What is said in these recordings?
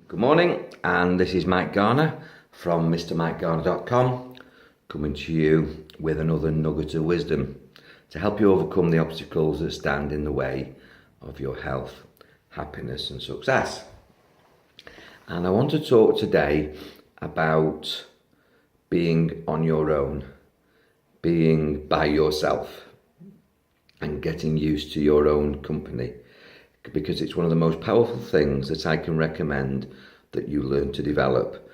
Good morning, and this is Mike Garner from MrMikeGarner.com, coming to you with another nugget of wisdom to help you overcome the obstacles that stand in the way of your health, happiness and success. And I want to talk today about being on your own, being by yourself and getting used to your own company, because it's one of the most powerful things that I can recommend that you learn to develop.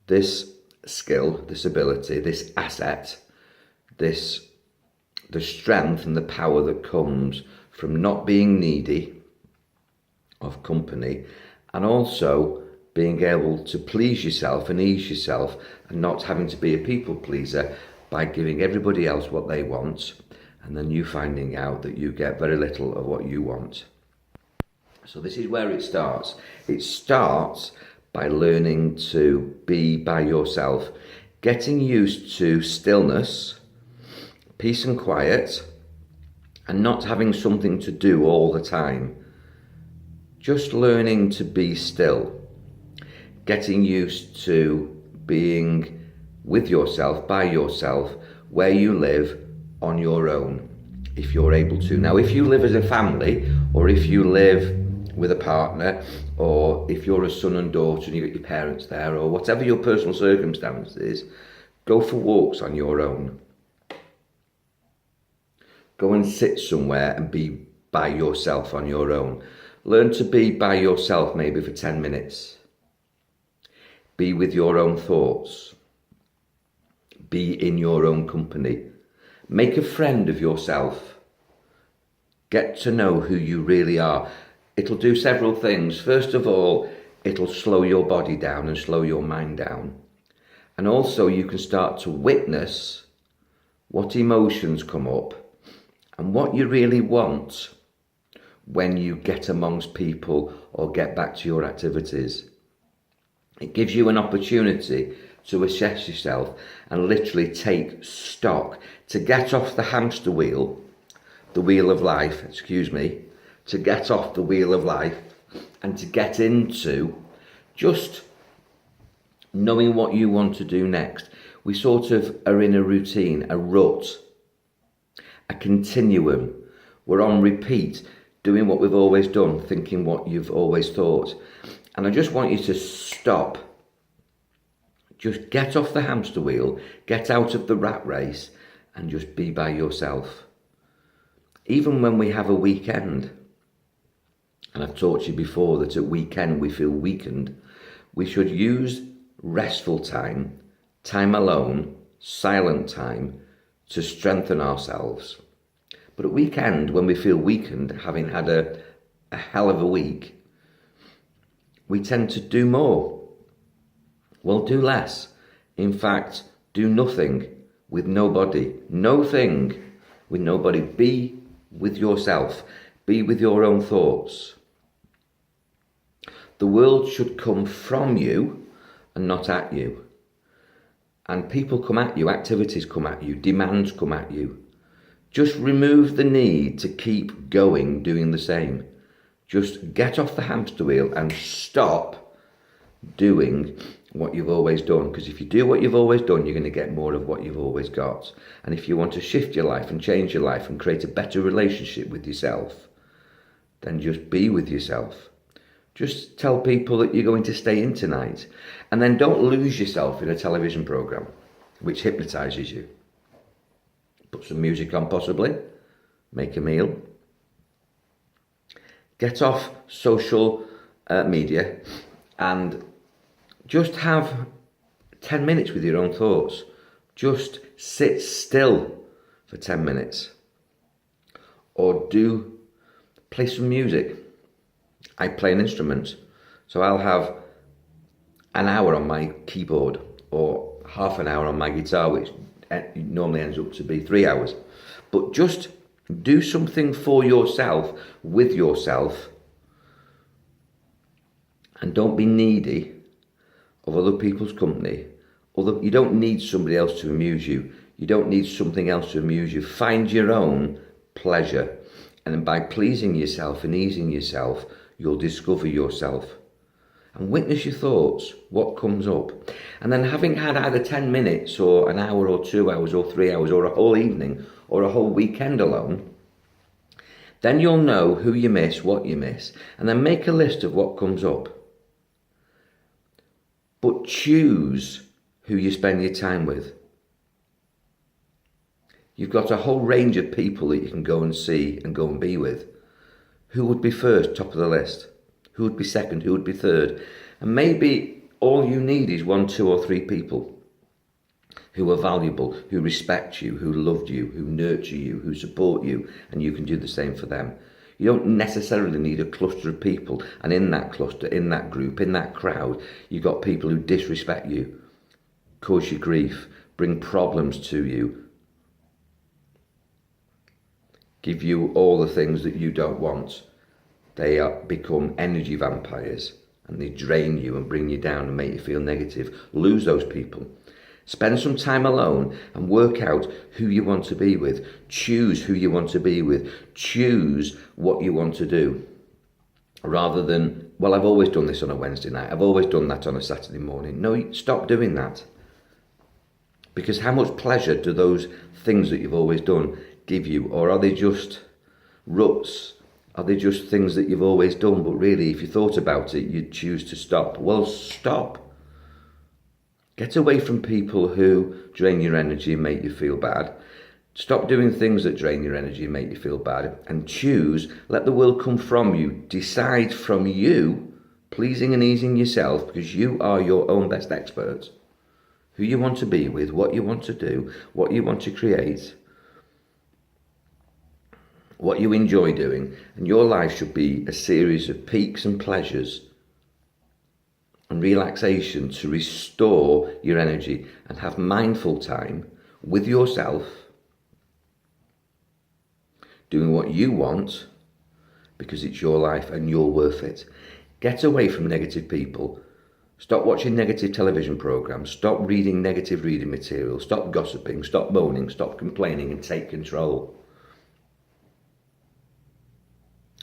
This skill, this ability, this asset, the strength and the power that comes from not being needy of company, and also being able to please yourself and ease yourself and not having to be a people pleaser by giving everybody else what they want, and then you finding out that you get very little of what you want. So this is where it starts. It starts by learning to be by yourself, getting used to stillness, peace and quiet, and not having something to do all the time. Just learning to be still, getting used to being with yourself, by yourself, where you live, on your own, if you're able to. Now, if you live as a family, or if you live with a partner, or if you're a son and daughter and you've got your parents there, or whatever your personal circumstance is, go for walks on your own. Go and sit somewhere and be by yourself on your own. Learn to be by yourself maybe for 10 minutes. Be with your own thoughts. Be in your own company. Make a friend of yourself. Get to know who you really are. It'll do several things. First of all, it'll slow your body down and slow your mind down. And also you can start to witness what emotions come up and what you really want when you get amongst people or get back to your activities. It gives you an opportunity to assess yourself and literally take stock, to get off the hamster wheel, the wheel of life, to get off the wheel of life and to get into just knowing what you want to do next. We sort of are in a routine, a rut, a continuum. We're on repeat, doing what we've always done, thinking what you've always thought. And I just want you to stop. Just get off the hamster wheel, get out of the rat race and just be by yourself. Even when we have a weekend, and I've taught you before that at weekend we feel weakened, we should use restful time, time alone, silent time to strengthen ourselves. But at weekend, when we feel weakened, having had a hell of a week, we tend to do more. Well, do less. In fact, do nothing with nobody. No thing with nobody. Be with yourself. Be with your own thoughts. The world should come from you and not at you. And people come at you, activities come at you, demands come at you. Just remove the need to keep going doing the same. Just get off the hamster wheel and stop doing what you've always done. Because if you do what you've always done, you're going to get more of what you've always got. And if you want to shift your life and change your life and create a better relationship with yourself, then just be with yourself. Just tell people that you're going to stay in tonight. And then don't lose yourself in a television program which hypnotizes you. Put some music on possibly. Make a meal. Get off social media and just have 10 minutes with your own thoughts. Just sit still for 10 minutes. Or play some music. I play an instrument, so I'll have an hour on my keyboard or half an hour on my guitar, which normally ends up to be 3 hours. But just do something for yourself, with yourself, and don't be needy of other people's company. You don't need somebody else to amuse you. You don't need something else to amuse you. Find your own pleasure. And by pleasing yourself and easing yourself, you'll discover yourself. and witness your thoughts, what comes up. And then having had either 10 minutes or an hour or 2 hours or 3 hours or a whole evening or a whole weekend alone, then you'll know who you miss, what you miss, and then make a list of what comes up. But choose who you spend your time with. You've got a whole range of people that you can go and see and go and be with. Who would be first, top of the list? Who would be second? Who would be third? And maybe all you need is 1, 2 or 3 people who are valuable, who respect you, who love you, who nurture you, who support you, and you can do the same for them. You don't necessarily need a cluster of people, and in that cluster, in that group, in that crowd, you've got people who disrespect you, cause you grief, bring problems to you, give you all the things that you don't want. They become energy vampires, and they drain you and bring you down and make you feel negative. Lose those people. Spend some time alone and work out who you want to be with. Choose who you want to be with. Choose what you want to do. Rather than, well, I've always done this on a Wednesday night. I've always done that on a Saturday morning. No, stop doing that. Because how much pleasure do those things that you've always done give you? Or are they just ruts? Are they just things that you've always done, but really, if you thought about it, you'd choose to stop? Well, stop. Get away from people who drain your energy and make you feel bad. Stop doing things that drain your energy and make you feel bad. And choose, let the world come from you. Decide from you, pleasing and easing yourself, because you are your own best expert. Who you want to be with, what you want to do, what you want to create, what you enjoy doing. And your life should be a series of peaks and pleasures and relaxation to restore your energy, and have mindful time with yourself, doing what you want because it's your life and you're worth it. Get away from negative people. Stop watching negative television programs. Stop reading negative reading material. Stop gossiping. Stop moaning. Stop complaining, and take control.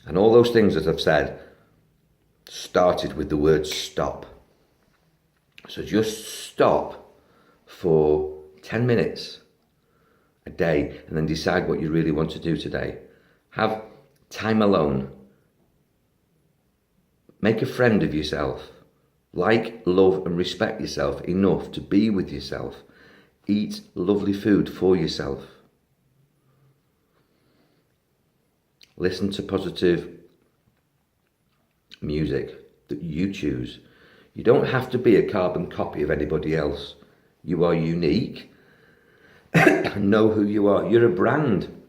And all those things that I've said started with the word stop. So just stop for 10 minutes a day, and then decide what you really want to do today. Have time alone. Make a friend of yourself. Like, love and respect yourself enough to be with yourself. Eat lovely food for yourself. Listen to positive music that you choose. You don't have to be a carbon copy of anybody else. You are unique. Know who you are. You're a brand.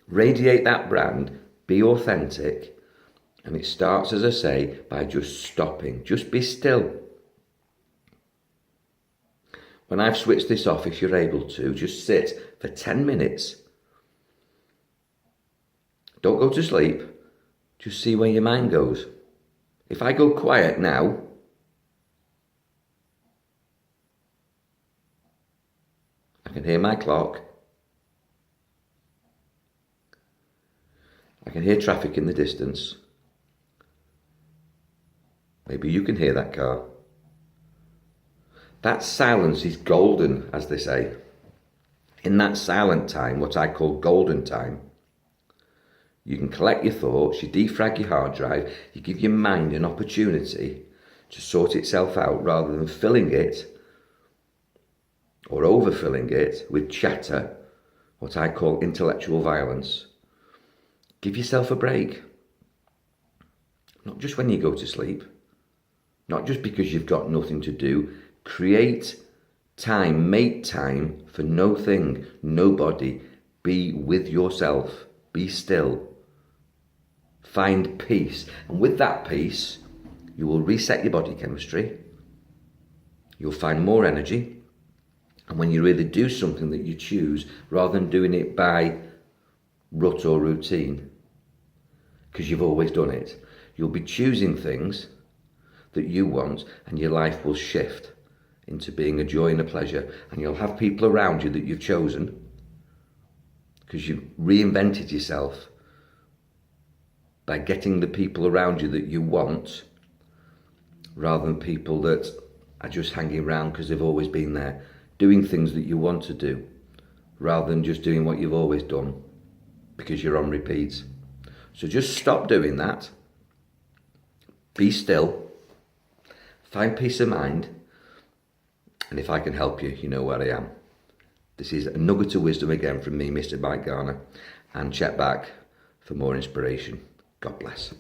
Radiate that brand. Be authentic. And it starts, as I say, by just stopping. Just be still. When I've switched this off, if you're able to, just sit for 10 minutes. Don't go to sleep. Just see where your mind goes. If I go quiet now, I can hear my clock. I can hear traffic in the distance. Maybe you can hear that car. That silence is golden, as they say. In that silent time, what I call golden time, you can collect your thoughts, you defrag your hard drive, you give your mind an opportunity to sort itself out rather than filling it or overfilling it with chatter, what I call intellectual violence. Give yourself a break. Not just when you go to sleep, not just because you've got nothing to do. Create time, make time for no thing, nobody. Be with yourself. Be still. Find peace. And with that peace, you will reset your body chemistry. You'll find more energy. And when you really do something that you choose, rather than doing it by rut or routine, because you've always done it, you'll be choosing things that you want, and your life will shift into being a joy and a pleasure. And you'll have people around you that you've chosen because you've reinvented yourself by getting the people around you that you want, rather than people that are just hanging around because they've always been there, doing things that you want to do, rather than just doing what you've always done because you're on repeat. So just stop doing that. Be still. Find peace of mind. And if I can help you, you know where I am. This is a nugget of wisdom again from me, Mr Mike Garner. And check back for more inspiration. God bless.